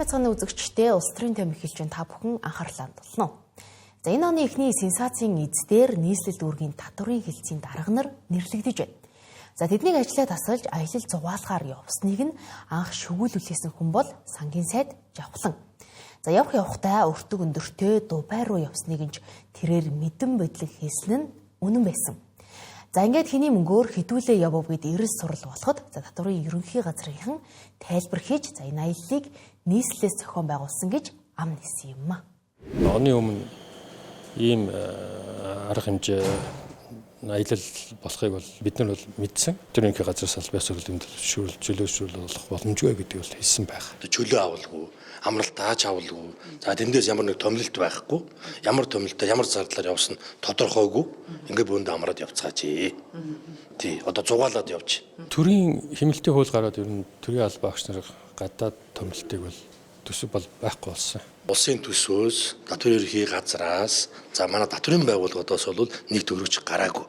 мэцгааны үзэгчдээ улс төрийн төвийн хэлжин та бүхэн анхаарлаа хандуулна уу? За энэ оны эхний сенсацийн эздээр нийслэл дүүргийн татврын хэлтсийн дарга нар нэрлэгдэж байна. За тэднийг ажлаа тасалж аялал зугаалгаар явсныг нь анх шүгүүлүүлсэн хүн бол сангийн сайд Жавхлан. За явахдаа өртөг өндөртөө Дубай руу явсныг нь тэрээр мэдэн бодлог хэлсэн нь үнэн байсан. За ингээд хэний мөнгөөр хідүүлээ явав гэд эрс сурал болоход за татврын ерөнхий газрынхан тайлбар хийж за энэ аяллыг нийслэлээс зохион байгуулсан гэж ам нисэн юм аа. Оны өмнө ийм арга хэмжээ аялал болохыг бол бид нар бол мэдсэн. Ерөнхий газраас албаас өрөлдөнд чөлөөшүүл болох боломжгүй гэдгийг бол хэлсэн байх. Чөлөө авалгүй, амралт дааж авалгүй. За тэндээс ямар нэг томилолт байхгүй. Ямар томилолтоор ямар зардлаар явсан тодорхойгүй. Ингээ бөөнд амраад явцгаач. Тий, одоо зугаалаад явж. Төрийн хэмнэлтийн хууль гараад ер нь төрийн албаа агч нар гадаад томилолтыг бол төсөв бол байхгүй болсон. Улсын төсвөөс татврын ерөнхий газраас за манай татврын байгууллагуудаас бол нэг төгрөгч гараагүй.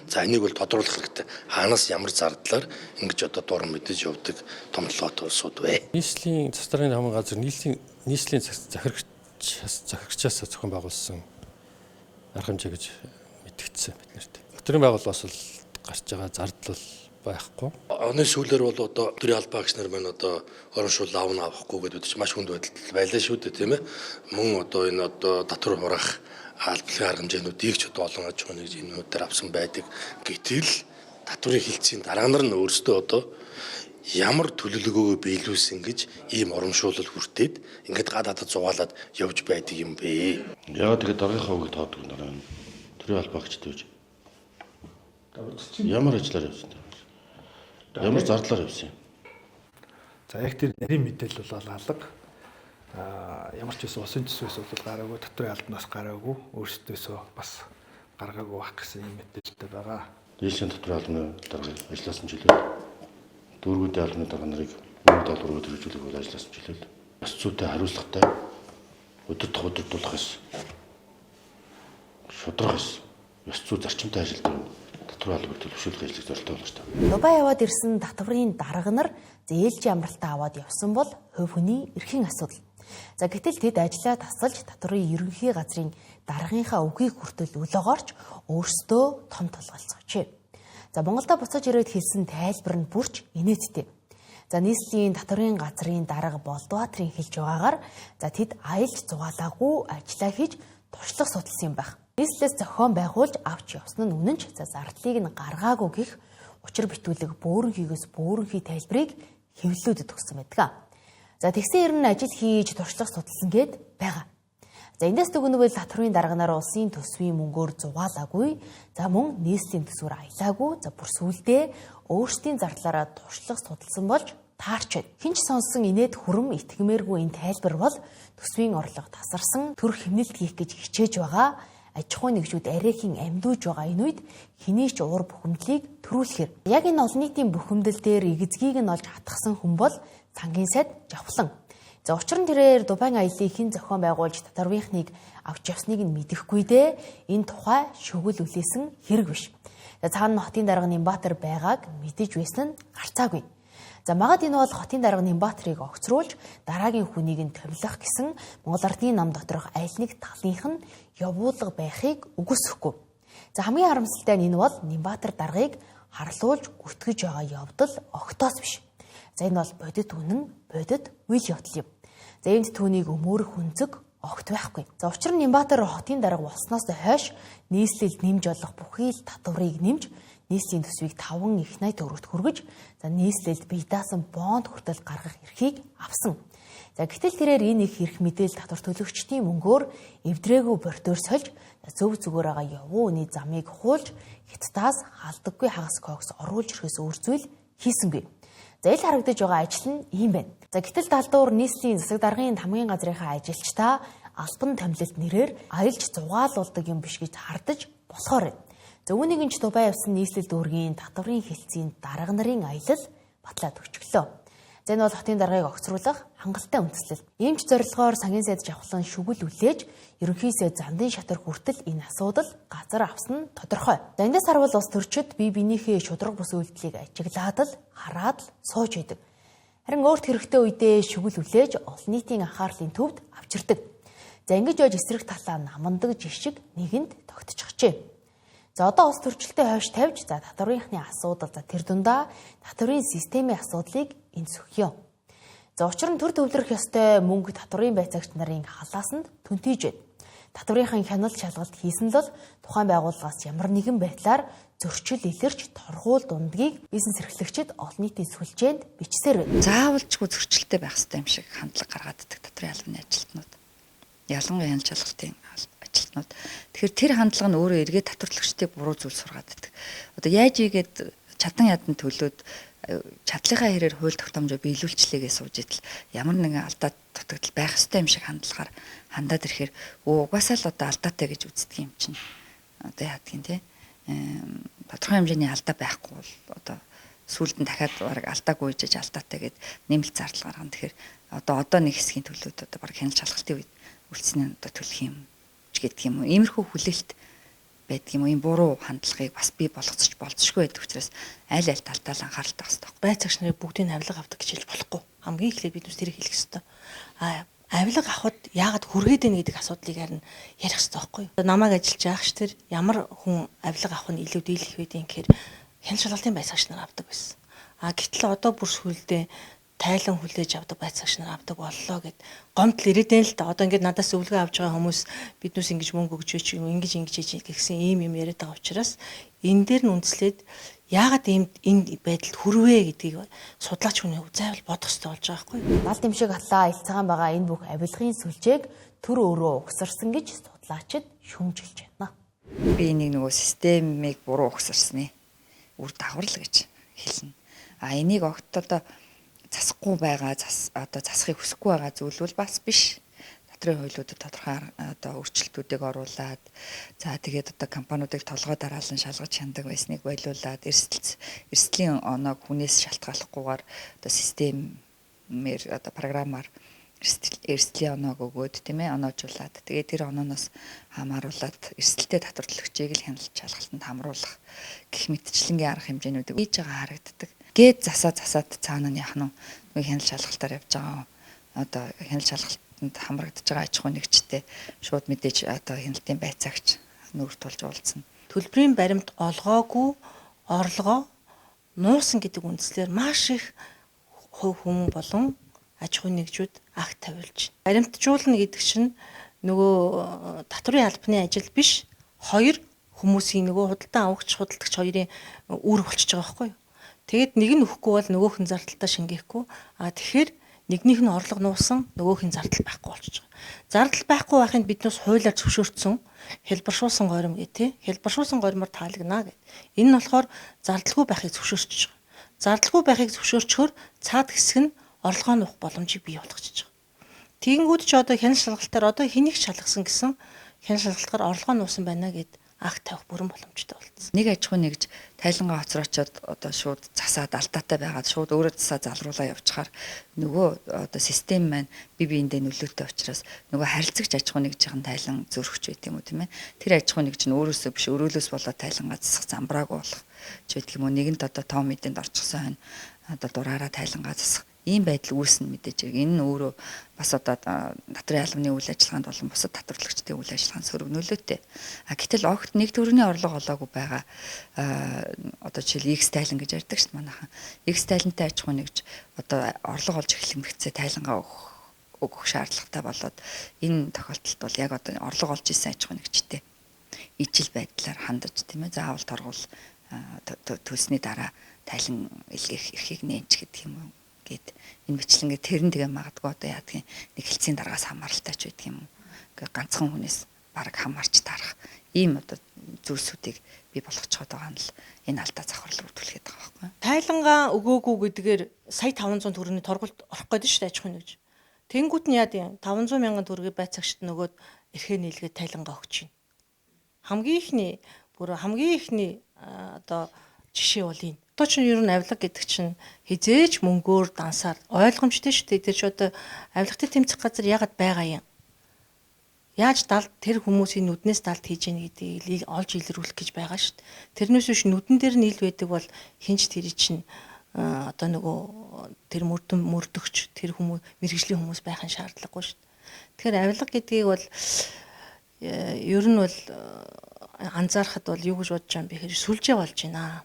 За энийг бол тодруулах хэрэгтэй. Хаанаас ямар зардлаар ингэж одоо дуран мэдэж явдаг томилгоотой улсууд вэ? Нийслэлийн цэцрийн хамгаалалт газар нийслэлийн захирагчаас зохион байгуулсан арга хэмжээ гэж мэдгдсэн биднэрт. Татврын байгууллагаас л гарч байгаа зардал байхгүй. Оны сүүлээр бол одоо төрийн албаа агч нар маань одоо орон шууд авахгүй гэдэг маш хүнд байдалд байлаа шүү дээ, тийм ээ. Мөн одоо энэ одоо татвар хураах албаны арга хэмжээнүүдийг ч одоо олон аж ахуйн нэгжүүдээр авсан байдаг. Гэтэл татврын хэлтсийн дарга нар нь өөрсдөө одоо ямар төлөвлөгөөгөө биелүүлсэн гэж ийм урамшуулал хүртээд ингээд гадаадд зугаалаад явж байдаг юм бэ. Яагаад тэгээд даргийнхаа үгийг тоодог юм даа. Төрийн албаа агчд гэж. Ямар ажиллаар явсан бэ? Ямар зардлаар явсан юм? За яг тэр нарийн мэдээлэл бол алга. Ямар ч байсан улсын төсвөөс бол гараагүй, татврын албанаас гараагүй, өөрсдөөсөө бас гаргаагүй байх гэсэн юм мэдээлэлтэй байгаа. Нийслэлийн татврын албаны дарга ажилласан жилээр дүүргүүдийн албаны дарга нарыг $1 хэрэгжүүлэх бол ажилласан жилээр ёс зүйтэй хариуцлагатай удирдах ёс шудрах ёс зүй зарчимтай ажилтдаг татврын албаны төлөвшүүлэх ажлыг зорилттой болгож байна. Дубай яваад ирсэн татврын дарга нар зээлж амралтаа аваад явсан бол хувь хүний эрхийн асуудал. За гэтэл тэд ажлаа тасалж татврын ерөнхий газрын даргынхаа үгийг хүртэл өлөөгоорч өөрсдөө том толголцооч. За Монголда буцаж ирээд хэлсэн тайлбар нь бүрч инээдтэй. За нийслэлийн татврын газрын дарга Болдбаатрын хэлж байгаагаар за тэд аялж зугаалаагүй ажиллаа хийж туршлага судалсан юм байх. Нийслэлээс зохион байгуулж авч явсан нь үнэн ч за зардлыг нь гаргаагүй гэх учир битүүлэг бөөрөнхийгөөс бөөрөнхий тайлбарыг хэвлэлүүдэд өгсөн байдаг. За тэгсэн ер нь ажил хийж туршлага судалсан гээд байгаа. За эндээс дүгнвэл татврын дарга нар улсын төсвийн мөнгөөр зугаалаагүй, за мөн нийслэлийн төсвөр аялаагүй, за бүр сүулдэ өөрсдийн зардлаараа туршлага судалсан болж таарч байна. Хинч сонсон инээд хүрм итгэмээргүй энэ тайлбар бол төсвийн орлого тасарсан төр хэмнэлт хийх гэж хичээж байгаа аж ахуйн нэгжүүд арайхийн амьдууж байгаа энэ үед хэний ч уур бухимдлыг төрүүлэхээр яг энэ олон нийтийн бухимдал дээр игзгийг нь олж хатгсан хүн бол сангийн сайд Жавхлан. За учир нь тэрээр Дубай аяллыг хэн зохион байгуулж татврынхныг авч явсныг нь мэдэхгүй дээ. Энэ тухай шүгэл үлээсэн хэрэг биш. За цаана хотын дарга Нямбатар байгааг мэдэж байсан нь гарцаагүй. За магад энэ бол хотын дарга Нямбатарыг огцруулж дараагийн хүнийг нь томилох гэсэн Монгол Ардын нам доторх аль нэг талынх нь явуулга байхыг үгүйсэхгүй. За хамгийн харамсалтай нь энэ бол Нямбатар даргыг харлуулж гүтгэж байгаа явдал огтоос биш. За энэ бол бодит үнэн, бодит үйл явдал юм. За энд түүнийг өмөөрөх үнцэг огт байхгүй. За учир нь Нямбатар хотын дарга болсноос хойш нийслэлд нэмж олох бүхий л татварыг нэмж нийслэлийн төсвийг 5 их 80 төгрөгт хүргэж за нийслэлд бие даасан бонд хүртэл гаргах эрхийг авсан. За гэтэл тэрээр энэ их эрх мэдээлэл татвар төлөгчдийн мөнгөөр эвдрээгүй бортоор сольж зөв зүгээр байгаа явуу үний замыг хуулж хятадаас халдаггүй хагас кокс оруулж ирэхээс өөр зүйл хийсэнгүй. За ил харагдаж байгаа ажил нь ийм байна. За гэтэл талдуур нийслэлийн засаг даргын хамгийн газрынхаа ажилчдаа албан томилолт нэрээр аялж зугаалуулдаг юм биш гэж хардаж болохоор. За үүнийг нь Дубай явсан нийслэл дүүргийн татврын хэлтсийн дарга нарын аялал батлаад өчглөө. За энэ бол хотын даргаыг огцруулах хангалттай үндэслэл. Ийм ч зорилгоор сангийн сайд Жавхлан шүгэл үлээж ерөнхийдөө зандын шатар хүртэл энэ асуудал газар авсан нь тодорхой. За эндээс харвал улс төрчид бие биенийхээ шудраг бус үйлдэлийг ажиглаад л хараад л сууж идэг. Харин өөрт хэрэгтэй үедээ шүгэл хүлээж олон нийтийн анхаарлын төвд авчирдаг. За ингэж байж эсрэг талаа намандаг жишг нэгэнд тогтчихжээ. За одоо улс төрчлөлтөд хойш тавьж татварынхны асуудал тэр дундаа татварын системийн асуудлыг энд сөхьё. За учир нь төр төвлөрөх ёстой мөнгө татварын байцаагч нарын халаасанд түнтийж байна. Татварынхаа хяналт шалгалт хийсэн л тухайн байгууллагаас ямар нэгэн байдлаар зөрчил илэрч торгуул дундгийг бизнес эрхлэгчид олон нийтийн сүлжээнд бичсээр байна. Заавалжгүй зөрчилтэй байх ёстой юм шиг хандлага гаргаад идэх татварын албаны ажилтнууд. Ялангуяа хяналт шалгалтын ажилтнууд. Тэгэхээр тэр хандлага нь өөрөө эргээд татварлагчдыг буруу зүйл сургаад идэх. Одоо яаж ийгээд чадан ядан төлөөд чадлынхаа хэрээр хууль тогтоомжоо биелүүлчлээгээ сууж идэл ямар нэгэн алдаа дутагдал байх ёстой юм шиг хандлагаар хандаад ирэхээр угаасаа л одоо алдаатай гэж үздэг юм чинь. Одоо яадгийн тий тодорхой хэмжээний алдаа байхгүй бол одоо сүүлд нь дахиад бараг алдаагүй жиж алдаатай гэд нэмэлт зардал гаргана. Тэгэхээр одоо нэг хэсгийн төлөөд одоо бараг хяналт шалгалтын үед үлдсэн нь одоо төлөх юм ч гэдэг юм уу. Иймэрхүү хүлээлт байдаг юм уу. Ийм буруу хандлагыг бас бий болгоцож болцсохгүй байдаг учраас аль талдаа л анхааралтай байх хэрэгтэй. Байцаагч нарын бүгдийг авилга авдаг гэж хэлж болохгүй. Хамгийн эхлээд бид тэрийг хэлэх хэрэгтэй. Авилга авахд яагаад хүргээд байна гэдэг асуудлыг харин ярих хэрэгтэй байхгүй юу? Намайг ажиллаж байгаач тэр ямар хүн авилга авах нь илүү дийлэх байдیں۔ Гэхээр хяналт шалгалтын байцаагч нар авдаг байсан. Гэтэл одоо бүр сүүлдээ тайлан хүлээж авдаг байцаагч нар авдаг боллоо гэд гомдол ирээд байна л да. Одоо ингээд надаас өвлгөө авж байгаа хүмүүс биднээс ингэж мөнгө өгч чи ингэж гэсэн ийм юм яриад байгаа учраас энэ дээр нь үндэслээд яагаад энэ байдалд хүрвэ гэдгийг судлаач хүний зайвал бодох хэрэгтэй болж байгаа байхгүй юу? Нал дэмшиг атлаа ил цагаан байгаа энэ бүх авилгын сүлжээг төр өөрөө угсарсан гэж судлаачид шүүмжилж байна. Би нөгөө системийг буруу угсарсны үр дагавар л гэж хэлнэ. Энийг огт одоо засахгүй байгаа одоо засахыг хүсэхгүй байгаа зүйл бол бас биш. Татрын хуулиудад тодорхой одоо өөрчлөлтүүдийг оруулад за тэгээд одоо компаниудыг толгой дараалан шалгаж хяндаг байсныг болиулаад эрсдлийн оноог хүнээс шалтгааллахгүйгээр одоо системээр одоо програмаар эрсдлийн оноог өгөөд тийм ээ оноожуулаад тэгээд тэр онооноос хамааруулад эрсдэлтэй татварлагчийг л хяналт шалгалтанд хамруулах гэх мэтчлэнгийн арга хэмжээнүүдийг хийж байгаа харагддаг. Гээд засаад цаана нь яах нь нэг хяналт шалгалтаар явж байгаа. Одоо хяналт шалгалтанд хамрагдаж байгаа аж ахуй нэгжтэй шууд мэдээж одоо хяналтын байцаагч нүрд тулж уулзна. Төлбөрийн баримт олгоогүй орлогоо нуусан гэдэг үндслээр маш их хувь хүн болон аж ахуй нэгжүүд акт тавиулж байна. Баримтжуулна гэдэг чинь нөгөө татварын албаны ажил биш. Хоёр хүмүүсийн нөгөө худалдан авагч худалдагч хоёрын үүрэг болчихж байгаа байхгүй юу? Тэгэд нэг нь өгөхгүй бол нөгөөх нь зардалтаа шингээхгүй. Тэгэхээр нэгнийх нь орлого нуусан, нөгөөх нь зардал байхгүй болчихж байгаа. Зардал байхгүй байхын биднээс хуулиар зөвшөөрсөн хэлбэршүүлсэн горим гэх тээ. Хэлбэршүүлсэн горимор таалагнаа гэд. Энэ нь болохоор зардалгүй байхыг зөвшөөрч байгаа. Зардалгүй байхыг зөвшөөрчхөөр цаад хэсэг нь орлогоо нуух боломжийг бий болгочихж байгаа. Тэгэнгүүт ч одоо хяналт шалгалтаар одоо хэнийг шалгасан гэсэн хяналт шалгалтаар орлогоо нуусан байна гэд акт тавих бүрэн боломжтой болсон. Нэг аж ахуй нэгж тайлангаа хоцроочоод одоо шууд засаад алдаатай байгаад шууд өөрөө засаа залруулаа явчихаар нөгөө одоо систем маань бие биендээ нөлөөтэй учраас нөгөө харилцагч аж ахуй нэгжийн тайлан зөрөгч байт юм уу тийм ээ. Тэр аж ахуй нэгж нь өөрөөсөө биш өрөөлөөс болоод тайлангаа засах замбрааг болох ч байдаг юм уу. Нэгэнт одоо том мэдэнд орчихсон хань одоо дураараа тайлангаа засах ийм байдал үүснэ мэдээж. Энэ нь өөрөө бас одоо татрын албаны үйл ажиллагаанд болон бусад татварлагчдын үйл ажиллагаанд сөрөг нөлөөтэй. Гэтэл огт нэг төгрөгийн орлого олоогүй байгаа одоо жишээл X тайлан гэж ярьдаг шүү дээ манайхан. X тайлантай аж ахуй нэгж одоо орлого олж эхлэх мэгцээ тайлангаа өгөх шаардлагатай болоод энэ тохиолдолд бол яг одоо орлого олж исэн аж ахуй нэгжтэй ижил байдлаар хандаж тийм ээ заавал торгуул төлсний дараа тайлан илгээх эрхийг нээнч гэдэг юм уу. Энэ бичлэнгээ тэрэн тэгээ магадгүй одоо яадгийн нэг хэлцийн дараагаас хамааралтай ч байдаг юм уу. Ингээ ганцхан хүнээс бараг хамаарч тарах ийм одоо зүйлсүүдийг бий болгочиход байгаа нь л энэ алдаа завхрал үүдүүлээд байгаа байхгүй. Тайлангаа өгөөгүй гэдгээр сая 500 төгрөгийн торгуулт орох гэдэг шүү дээ аж ахуй нэгж. Тэнгүүт нь яад юм 500 мянган төгрөгийн байцаагчд нөгөөд эрхээ нийлгээд тайлангаа өгч байна. Хамгийн ихний одоо жишээ бол энэ. Одоо ч ер нь авилга гэдэг чинь хизээж мөнгөөр дансаар ойлгомжтой шүү дээ. Тэр ч одоо авилгатай тэмцэх газар яагаад байгаа юм? Яаж тэр хүмүүсийн нүднээс далд хийж яах гэдгийг олж илрүүлэх гэж байгаа шүү дээ. Тэрнээс биш нүдэн дээр нь ил байдаг бол хинч тэр чинь одоо нөгөө тэр мөрдөгч тэр хүмүүс мэрэгжлийн хүмүүс байх нь шаардлагагүй шүү дээ. Тэгэхээр авилга гэдгийг бол ер нь бол анзаарахад бол юу гэж бодож байгаа юм бэ гэхээр сүлжээ болж байна.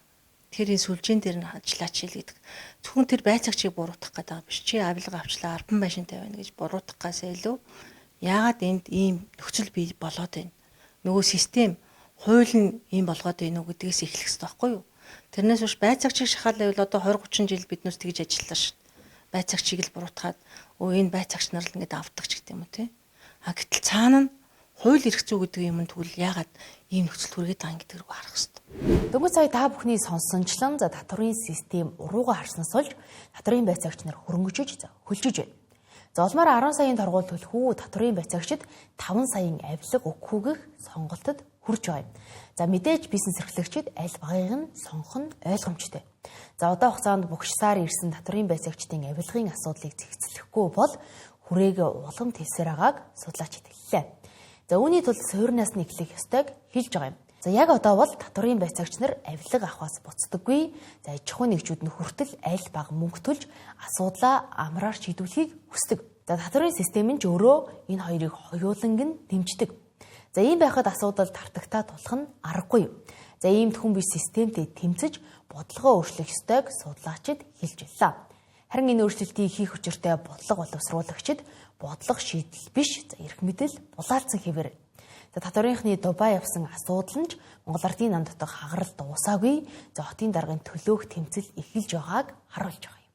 Тэгэхээр энэ сүлжээн дээр нь ажиллаач хэл гэдэг. Зөвхөн тэр байцаагчийг буруутгах гэдэг биш. Чи авилга авчлаа 10 машин тавина гэж буруутгахаас илүү яагаад энд ийм нөхцөл бий болоод байна. Нөгөө систем хууль нь ийм болгоод байна уу гэдгээс эхлэх хэрэгтэй байхгүй юу? Тэрнээс биш байцаагчийг шахаалал одоо 20 30 жил биднээс тэгж ажиллаа шүү дээ. Байцаагчийг л буруутгаад энэ байцаагч нар л ингэж авдаг ч гэдэг юм уу тий. Гэтэл цаана нь хууль эрх зүй гэдэг юм тэгвэл яагаад ийм нөхцөл хүргээд байгаа юм гэдгийг харах хэрэгтэй. Дөнгөж сая та бүхний сонсончлон татврын систем урууга харснаас болж татврын байцаагч нар хөрөнгөжөж хөлжиж байна. За улмаар 10 саяын торгуул төлөх үү татврын байцаагчид 5 саяын авилга өгөхгүйгэх сонголтод хүрч байгаа юм. За мэдээж бизнес эрхлэгчид аль багыг нь сонгох нь ойлгомжтой. За одоо хугацаанд бүгшсаар ирсэн татврын байцаагчдын авилгын асуудлыг зэгцлэхгүй бол хүрээгээ улам тэлсээр байгааг судлаачид хэллээ. За үүний тулд суурнаас нь эхлэх ёстойг хэлж байгаа юм. За яг одоо бол татврын байцаагч нар авилга авахаас буцдаггүй. За аж ахуйн нэгжүүд нь хүртэл аль баг мөнгө төлж асуудлаа амраар шийдвэхийг хүсдэг. За татврын систем нь ч өөрөө энэ хоёрыг хоёуланг нь дэмждэг. За ийм байхад асуудал тартагтаа тулах нь аргагүй. За ийм тхэн биш системтэй тэмцэж бодлогоо өөрчлөх ёстойг судлаачид хэлж байлаа. Харин энэ өөрчлөлтийг хийх учиртай бодлого боловсруулагчид бодлого шийдэл биш эрх мэдэл булаалцсан хэвээр. За татврынхны Дубай явсан асуудал нь Монгол Ардын нам дотор хагарал дуусаагүй. За хотын даргын төлөөх тэмцэл эхэлж байгааг харуулж байгаа юм.